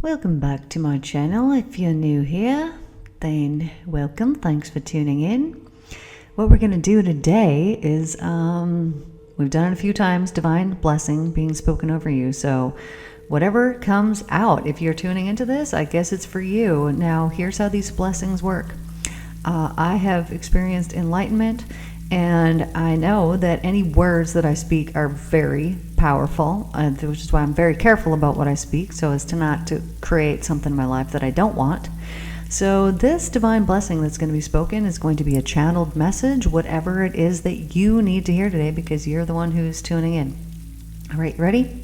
Welcome back to my channel. If you're new here, then welcome. Thanks for tuning in. What we're going to do today is, we've done it a few times, divine blessing being spoken over you. So whatever comes out, if you're tuning into this, I guess it's for you. Now, here's how these blessings work. I have experienced enlightenment, and I know that any words that I speak are very powerful, which is why I'm very careful about what I speak, so as to not to create something in my life that I don't want. So this divine blessing that's going to be spoken is going to be a channeled message, whatever it is that you need to hear today, because you're the one who's tuning in. All right, ready?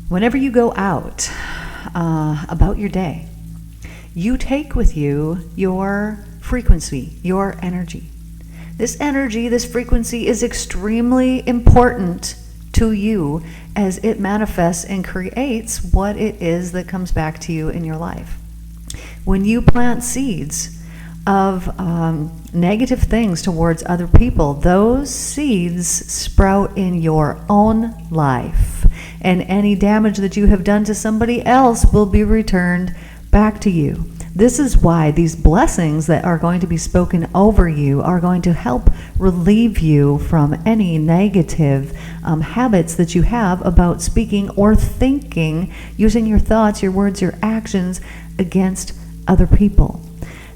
Whenever you go out about your day, you take with you your frequency, your energy. This energy, this frequency is extremely important to you as it manifests and creates what it is that comes back to you in your life. When you plant seeds of negative things towards other people, those seeds sprout in your own life, and any damage that you have done to somebody else will be returned back to you. This is why these blessings that are going to be spoken over you are going to help relieve you from any negative habits that you have about speaking or thinking, using your thoughts, your words, your actions against other people.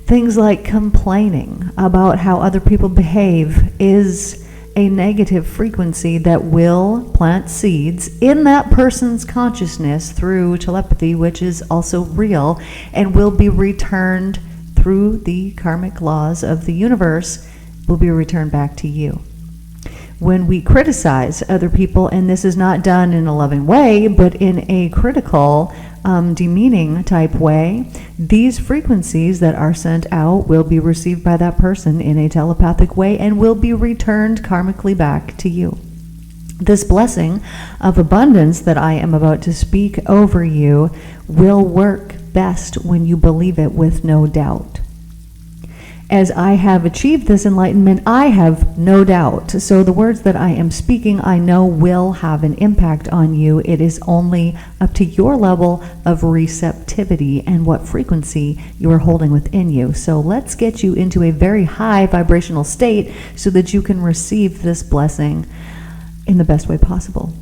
Things like complaining about how other people behave is a negative frequency that will plant seeds in that person's consciousness through telepathy, which is also real, and will be returned through the karmic laws of the universe, will be returned back to you. When we criticize other people, and this is not done in a loving way, but in a critical, demeaning type way, these frequencies that are sent out will be received by that person in a telepathic way and will be returned karmically back to you. This blessing of abundance that I am about to speak over you will work best when you believe it with no doubt. As I have achieved this enlightenment, I have no doubt. So the words that I am speaking, I know will have an impact on you. It is only up to your level of receptivity and what frequency you are holding within you. So let's get you into a very high vibrational state so that you can receive this blessing in the best way possible.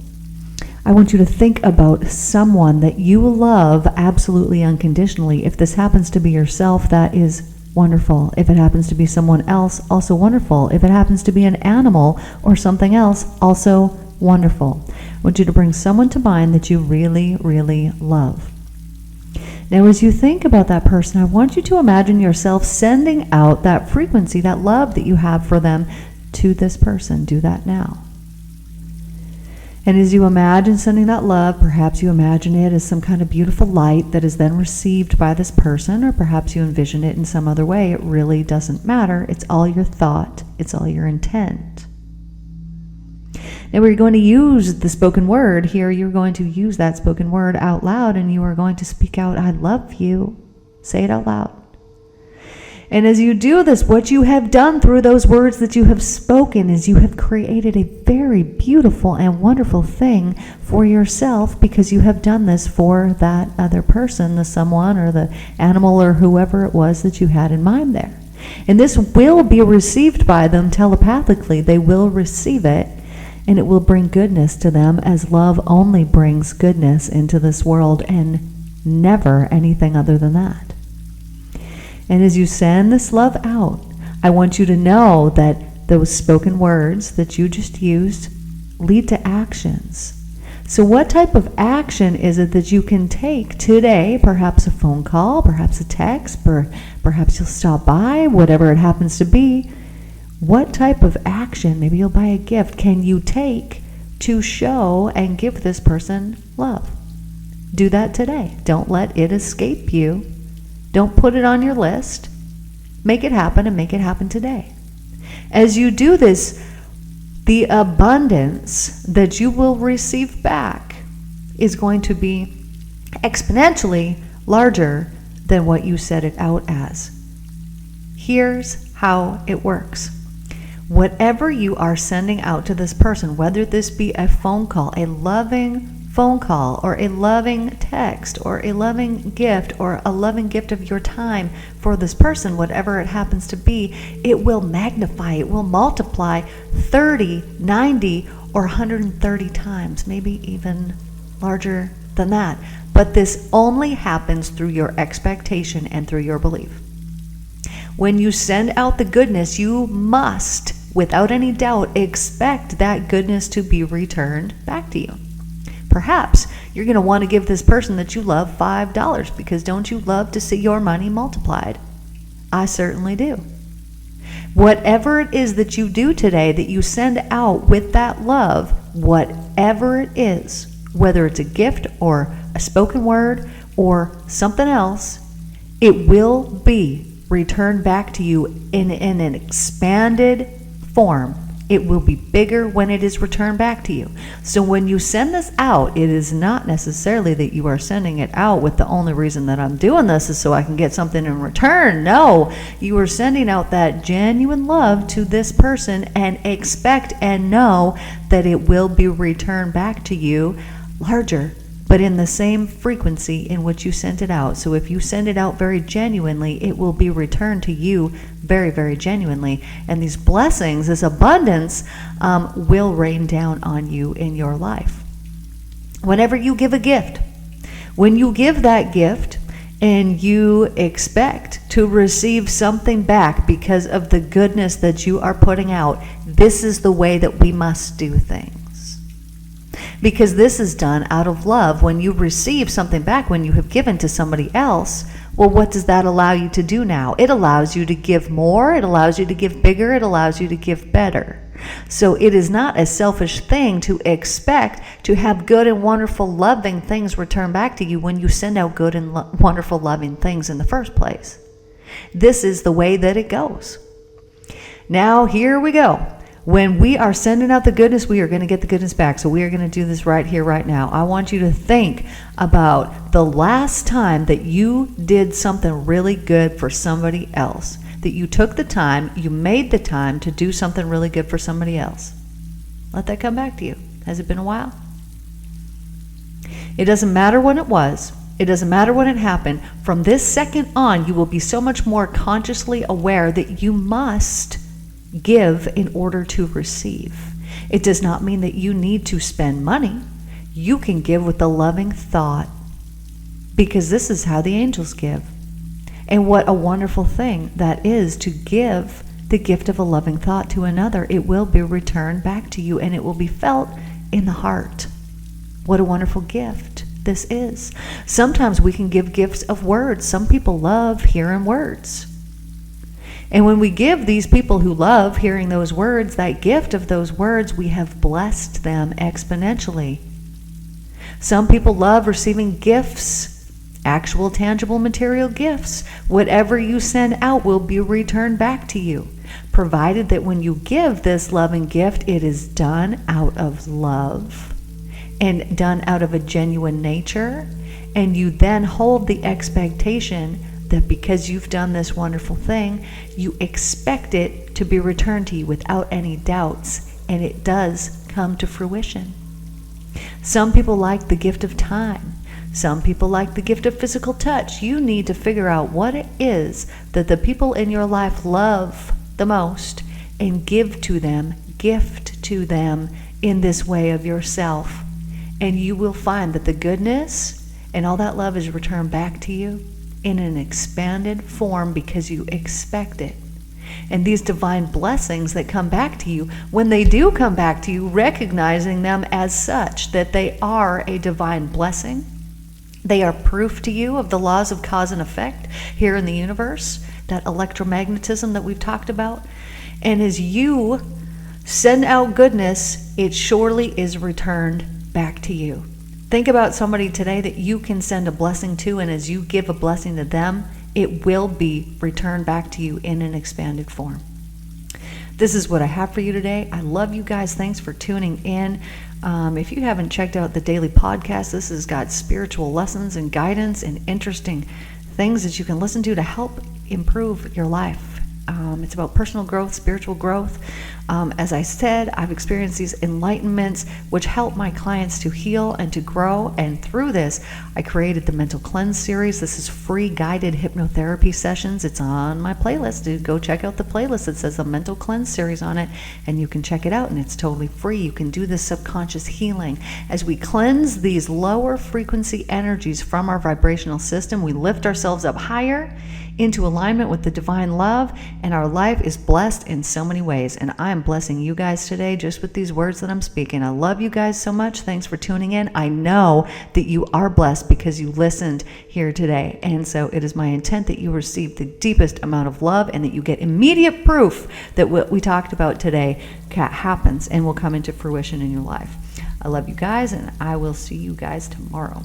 I want you to think about someone that you love absolutely unconditionally. If this happens to be yourself, that is wonderful. If it happens to be someone else, also wonderful. If it happens to be an animal or something else, also wonderful. I want you to bring someone to mind that you really, really love. Now, as you think about that person, I want you to imagine yourself sending out that frequency, that love that you have for them to this person. Do that now. And as you imagine sending that love, perhaps you imagine it as some kind of beautiful light that is then received by this person, or perhaps you envision it in some other way. It really doesn't matter. It's all your thought. It's all your intent. Now we're going to use the spoken word here. You're going to use that spoken word out loud, and you are going to speak out, I love you. Say it out loud. And as you do this, what you have done through those words that you have spoken is you have created a very beautiful and wonderful thing for yourself, because you have done this for that other person, the someone or the animal or whoever it was that you had in mind there. And this will be received by them telepathically. They will receive it, and it will bring goodness to them, as love only brings goodness into this world and never anything other than that. And as you send this love out, I want you to know that those spoken words that you just used lead to actions. So what type of action is it that you can take today? Perhaps a phone call, perhaps a text, perhaps you'll stop by, whatever it happens to be. What type of action, maybe you'll buy a gift, can you take to show and give this person love? Do that today. Don't let it escape you. Don't put it on your list. Make it happen, and make it happen today. As you do this, the abundance that you will receive back is going to be exponentially larger than what you set it out as. Here's how it works. Whatever you are sending out to this person, whether this be a phone call, a loving phone call or a loving text or a loving gift or a loving gift of your time for this person, whatever it happens to be, it will magnify, it will multiply 30, 90, or 130 times, maybe even larger than that. But this only happens through your expectation and through your belief. When you send out the goodness, you must, without any doubt, expect that goodness to be returned back to you. Perhaps you're going to want to give this person that you love $5 because don't you love to see your money multiplied? I certainly do. Whatever it is that you do today that you send out with that love, whatever it is, whether it's a gift or a spoken word or something else, it will be returned back to you in an expanded form. It will be bigger when it is returned back to you. So when you send this out, it is not necessarily that you are sending it out with the only reason that I'm doing this is so I can get something in return. No, you are sending out that genuine love to this person and expect and know that it will be returned back to you larger, but in the same frequency in which you sent it out. So if you send it out very genuinely, it will be returned to you very, very genuinely. And these blessings, this abundance, will rain down on you in your life. Whenever you give a gift, when you give that gift and you expect to receive something back because of the goodness that you are putting out, this is the way that we must do things. Because this is done out of love. When you receive something back, when you have given to somebody else, well, what does that allow you to do now? It allows you to give more, it allows you to give bigger, it allows you to give better. So it is not a selfish thing to expect to have good and wonderful, loving things returned back to you when you send out good and wonderful, loving things in the first place. This is the way that it goes. Now, here we go. When we are sending out the goodness, we are going to get the goodness back. So we are going to do this right here, right now. I want you to think about the last time that you did something really good for somebody else. That you took the time, you made the time to do something really good for somebody else. Let that come back to you. Has it been a while? It doesn't matter when it was. It doesn't matter when it happened. From this second on, you will be so much more consciously aware that you must give in order to receive. It does not mean that you need to spend money. You can give with a loving thought, because this is how the angels give. And what a wonderful thing that is to give the gift of a loving thought to another. It will be returned back to you and it will be felt in the heart. What a wonderful gift this is. Sometimes we can give gifts of words. Some people love hearing words. And when we give these people who love hearing those words, that gift of those words, we have blessed them exponentially. Some people love receiving gifts, actual tangible material gifts. Whatever you send out will be returned back to you, provided that when you give this loving gift, it is done out of love and done out of a genuine nature, and you then hold the expectation that because you've done this wonderful thing, you expect it to be returned to you without any doubts, and it does come to fruition. Some people like the gift of time. Some people like the gift of physical touch. You need to figure out what it is that the people in your life love the most and give to them, gift to them in this way of yourself. And you will find that the goodness and all that love is returned back to you in an expanded form because you expect it. And these divine blessings that come back to you, when they do come back to you, recognizing them as such, that they are a divine blessing, they are proof to you of the laws of cause and effect here in the universe, that electromagnetism that we've talked about. And as you send out goodness, it surely is returned back to you. Think about somebody today that you can send a blessing to, and as you give a blessing to them, it will be returned back to you in an expanded form. This is what I have for you today. I love you guys. Thanks for tuning in. If you haven't checked out the daily podcast, this has got spiritual lessons and guidance and interesting things that you can listen to help improve your life. It's about personal growth, spiritual growth. As I said, I've experienced these enlightenments which help my clients to heal and to grow. And through this, I created the Mental Cleanse series. This is free guided hypnotherapy sessions. It's on my playlist. Dude, go check out the playlist. It says the Mental Cleanse series on it, and you can check it out, and it's totally free. You can do this subconscious healing. As we cleanse these lower frequency energies from our vibrational system, we lift ourselves up higher into alignment with the divine love, and our life is blessed in so many ways. And I am blessing you guys today just with these words that I'm speaking. I love you guys so much. Thanks for tuning in. I know that you are blessed because you listened here today. And so it is my intent that you receive the deepest amount of love and that you get immediate proof that what we talked about today happens and will come into fruition in your life. I love you guys, and I will see you guys tomorrow.